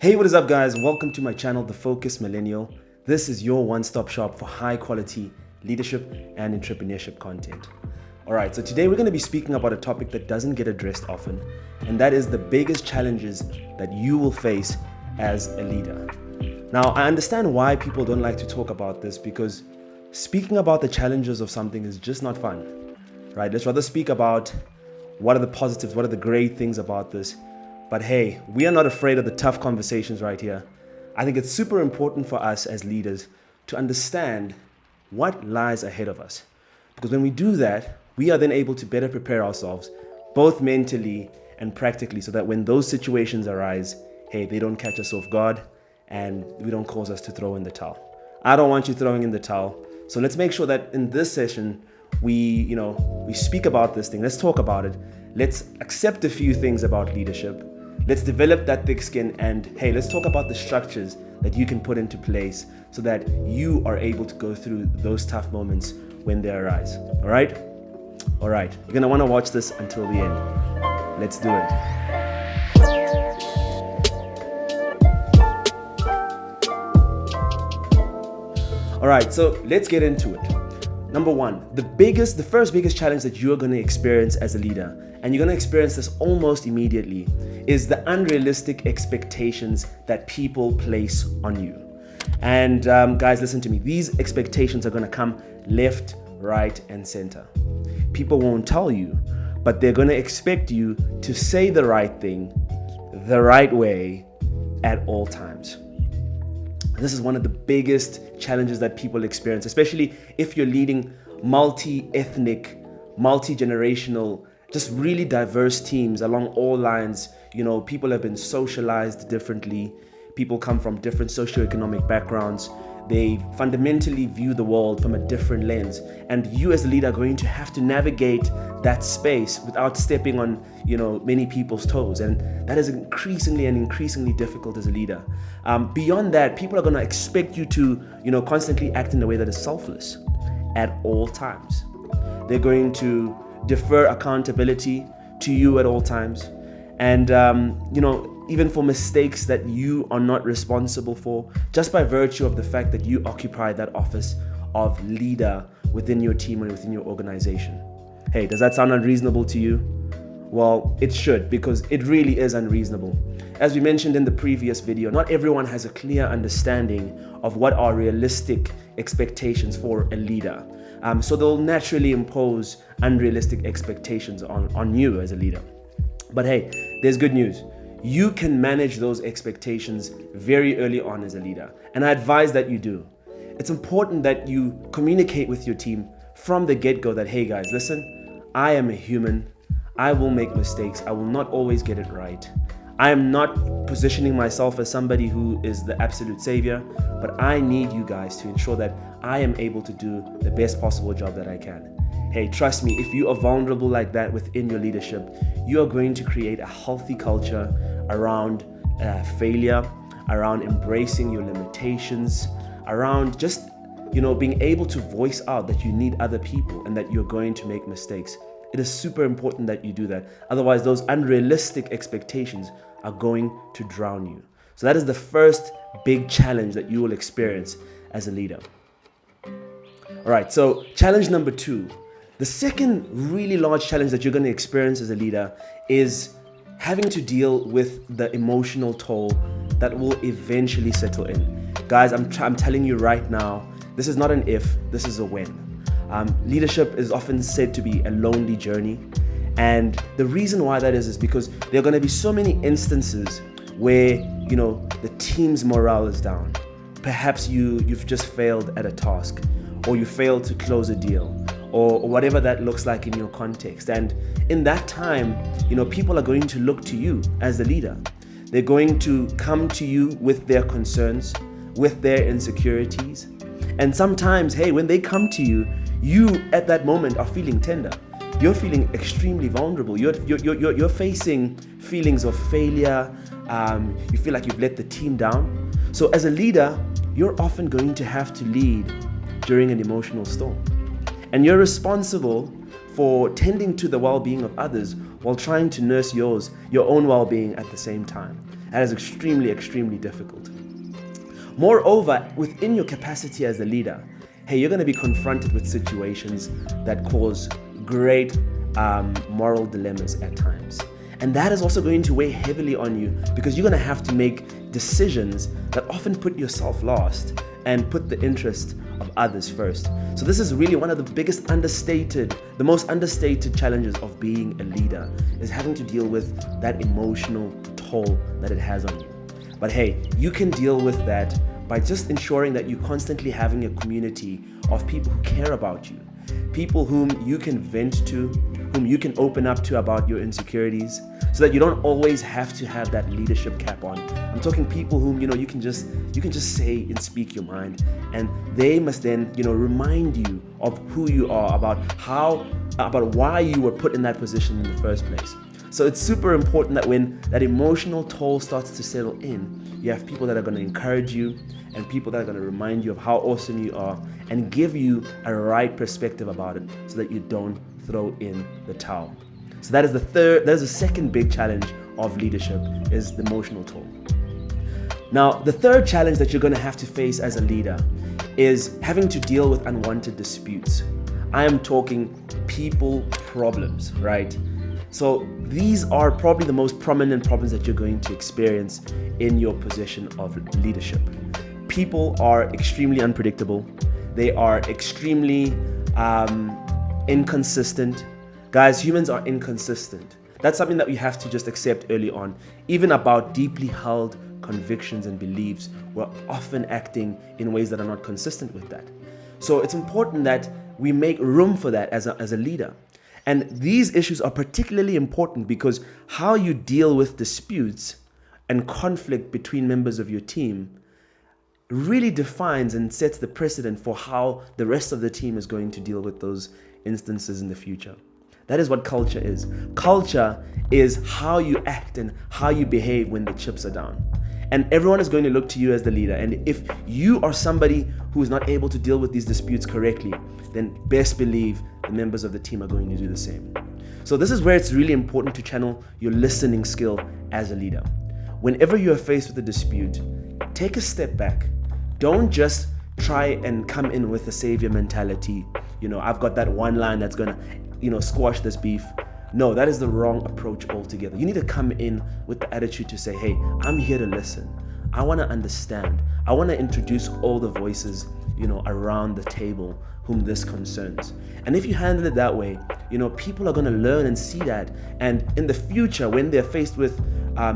Hey, what is up, guys? Welcome to my channel, The Focused Millennial. This is your one-stop shop for high-quality leadership and entrepreneurship content. All right, so today we're going to be speaking about a topic that doesn't get addressed often, and that is the biggest challenges that you will face as a leader. Now, I understand why people don't like to talk about this, because speaking about the challenges of something is just not fun, right? Let's rather speak about what are the positives, what are the great things about this. But hey, we are not afraid of the tough conversations right here. I think it's super important for us as leaders to understand what lies ahead of us. Because when we do that, we are then able to better prepare ourselves, both mentally and practically, so that when those situations arise, hey, they don't catch us off guard and we don't cause us to throw in the towel. I don't want you throwing in the towel. So let's make sure that in this session, we speak about this thing. Let's talk about it. Let's accept a few things about leadership. Let's develop that thick skin, and hey, let's talk about the structures that you can put into place so that you are able to go through those tough moments when they arise. All right? All right. You're going to want to watch this until the end. Let's do it. All right, so let's get into it. Number one, the first biggest challenge that you're going to experience as a leader, and you're going to experience this almost immediately, is the unrealistic expectations that people place on you. And guys, listen to me. These expectations are going to come left, right, and center. People won't tell you, but they're going to expect you to say the right thing, the right way, at all times. This is one of the biggest challenges that people experience, especially if you're leading multi-ethnic, multi-generational, just really diverse teams along all lines. You know, people have been socialized differently. People come from different socioeconomic backgrounds. They fundamentally view the world from a different lens. And you as a leader are going to have to navigate that space without stepping on, many people's toes. And that is increasingly difficult as a leader. Beyond that, people are going to expect you to, constantly act in a way that is selfless at all times. They're going to defer accountability to you at all times. And, even for mistakes that you are not responsible for, just by virtue of the fact that you occupy that office of leader within your team and within your organization. Hey, does that sound unreasonable to you? Well, it should, because it really is unreasonable. As we mentioned in the previous video, not everyone has a clear understanding of what are realistic expectations for a leader. So they'll naturally impose unrealistic expectations on you as a leader. But hey, there's good news. You can manage those expectations very early on as a leader. And I advise that you do. It's important that you communicate with your team from the get-go that, hey guys, listen, I am a human. I will make mistakes. I will not always get it right. I am not positioning myself as somebody who is the absolute savior, but I need you guys to ensure that I am able to do the best possible job that I can. Hey, trust me, if you are vulnerable like that within your leadership, you are going to create a healthy culture around failure, around embracing your limitations, around just, being able to voice out that you need other people and that you're going to make mistakes. It is super important that you do that. Otherwise, those unrealistic expectations are going to drown you. So that is the first big challenge that you will experience as a leader. All right, so challenge number two. The second really large challenge that you're going to experience as a leader is having to deal with the emotional toll that will eventually settle in. Guys, I'm telling you right now, this is not an if, this is a when. Leadership is often said to be a lonely journey. And the reason why that is because there are going to be so many instances where, the team's morale is down. Perhaps you've just failed at a task, or you failed to close a deal, or whatever that looks like in your context. And in that time, people are going to look to you as the leader. They're going to come to you with their concerns, with their insecurities. And sometimes, hey, when they come to you, you at that moment are feeling tender. You're feeling extremely vulnerable. You're facing feelings of failure. You feel like you've let the team down. So as a leader, you're often going to have to lead during an emotional storm. And you're responsible for tending to the well-being of others while trying to nurse your own well-being at the same time. That is extremely, extremely difficult. Moreover, within your capacity as a leader, hey, you're going to be confronted with situations that cause great moral dilemmas at times. And that is also going to weigh heavily on you, because you're going to have to make decisions that often put yourself last and put the interest of others first. So this is really one of the most understated challenges of being a leader, is having to deal with that emotional toll that it has on you. But hey, you can deal with that by just ensuring that you're constantly having a community of people who care about you, people whom you can vent to, whom you can open up to about your insecurities, so that you don't always have to have that leadership cap on. I'm talking people whom you can just say and speak your mind, and they must then remind you of who you are, about why you were put in that position in the first place. So it's super important that when that emotional toll starts to settle in, you have people that are going to encourage you, and people that are going to remind you of how awesome you are and give you a right perspective about it, so that you don't throw in the towel. So that is the second big challenge of leadership, is the emotional toll. Now, the third challenge that you're going to have to face as a leader is having to deal with unwanted disputes. I am talking people problems, right? So these are probably the most prominent problems that you're going to experience in your position of leadership. People are extremely unpredictable. They are extremely inconsistent. Guys, humans are inconsistent. That's something that we have to just accept early on. Even about deeply held convictions and beliefs, we're often acting in ways that are not consistent with that. So it's important that we make room for that as a leader. And these issues are particularly important because how you deal with disputes and conflict between members of your team really defines and sets the precedent for how the rest of the team is going to deal with those instances in the future. That is what culture is. Culture is how you act and how you behave when the chips are down. And everyone is going to look to you as the leader. And if you are somebody who is not able to deal with these disputes correctly, then best believe the members of the team are going to do the same. So this is where it's really important to channel your listening skill as a leader. Whenever you are faced with a dispute, take a step back. Don't just try and come in with a savior mentality. I've got that one line that's going to squash this beef. No, that is the wrong approach altogether. You need to come in with the attitude to say, hey, I'm here to listen. I want to understand. I want to introduce all the voices, around the table whom this concerns. And if you handle it that way, people are going to learn and see that. And in the future, when they're faced with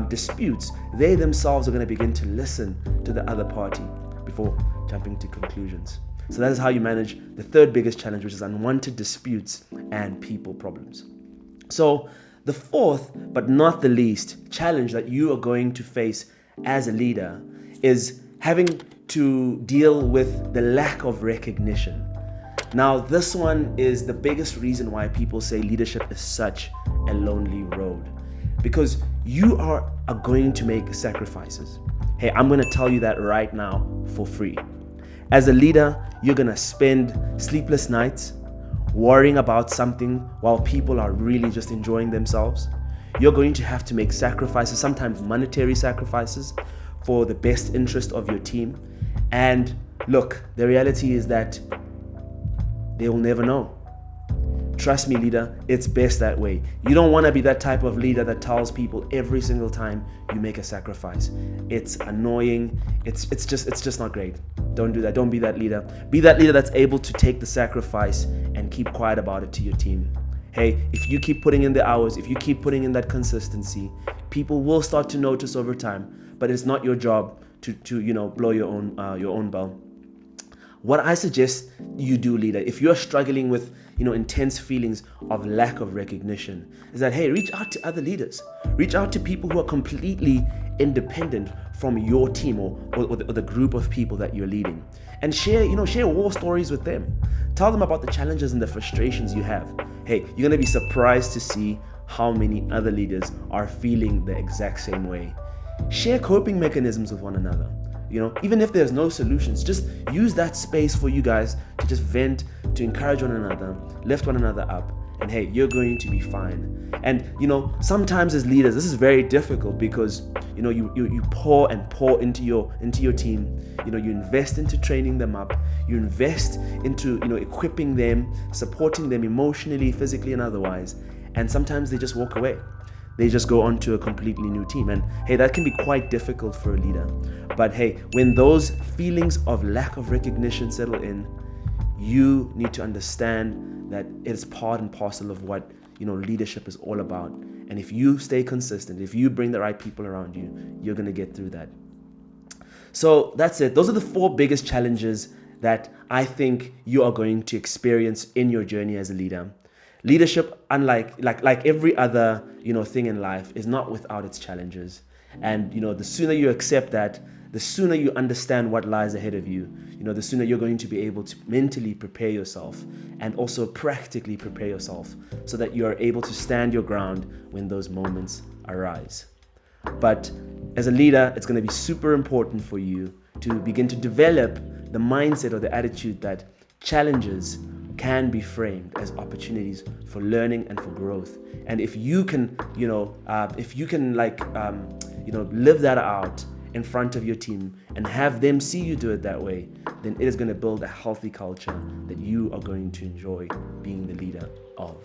disputes, they themselves are going to begin to listen to the other party before jumping to conclusions. So that is how you manage the third biggest challenge, which is unwanted disputes and people problems. So the fourth, but not the least, challenge that you are going to face as a leader is having to deal with the lack of recognition. Now, this one is the biggest reason why people say leadership is such a lonely road, because you are going to make sacrifices. Hey, I'm going to tell you that right now for free. As a leader, you're going to spend sleepless nights worrying about something while people are really just enjoying themselves. You're going to have to make sacrifices, sometimes monetary sacrifices, for the best interest of your team. And look, the reality is that they will never know. Trust me, leader, it's best that way. You don't want to be that type of leader that tells people every single time you make a sacrifice. It's annoying. It's just not great. Don't do that. Don't be that leader. Be that leader that's able to take the sacrifice and keep quiet about it to your team. Hey, if you keep putting in the hours, if you keep putting in that consistency, people will start to notice over time. But it's not your job to blow your own bell. What I suggest you do, leader, if you're struggling with intense feelings of lack of recognition, is that, hey, reach out to other leaders. Reach out to people who are completely independent from your team or the group of people that you're leading, and share war stories with them. Tell them about the challenges and the frustrations you have. Hey, you're gonna be surprised to see how many other leaders are feeling the exact same way. Share coping mechanisms with one another. Even if there's no solutions, just use that space for you guys to just vent, to encourage one another, lift one another up, and hey, you're going to be fine. And sometimes as leaders, this is very difficult because you pour and pour into your team. You invest into training them up. You invest into equipping them, supporting them emotionally, physically, and otherwise. And sometimes they just walk away. They just go on to a completely new team. And hey, that can be quite difficult for a leader. But hey, when those feelings of lack of recognition settle in, you need to understand that it's part and parcel of what leadership is all about. And if you stay consistent, if you bring the right people around you, you're going to get through that. So that's it. Those are the 4 biggest challenges that I think you are going to experience in your journey as a leader. Leadership, unlike like every other thing in life, is not without its challenges. And the sooner you accept that, the sooner you understand what lies ahead of you, the sooner you're going to be able to mentally prepare yourself and also practically prepare yourself so that you are able to stand your ground when those moments arise. But as a leader, it's going to be super important for you to begin to develop the mindset or the attitude that challenges can be framed as opportunities for learning and for growth. And if you can, live that out in front of your team and have them see you do it that way, then it is going to build a healthy culture that you are going to enjoy being the leader of.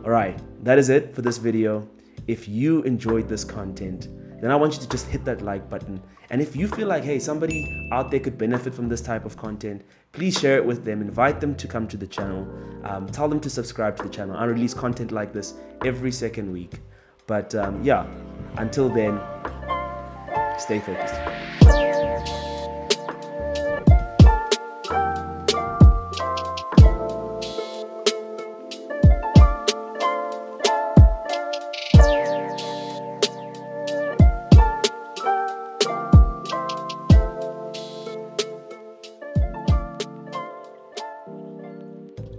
All right, that is it for this video. If you enjoyed this content, then I want you to just hit that like button. And if you feel like, hey, somebody out there could benefit from this type of content, please share it with them. Invite them to come to the channel. Tell them to subscribe to the channel. I release content like this every second week. But until then, stay focused.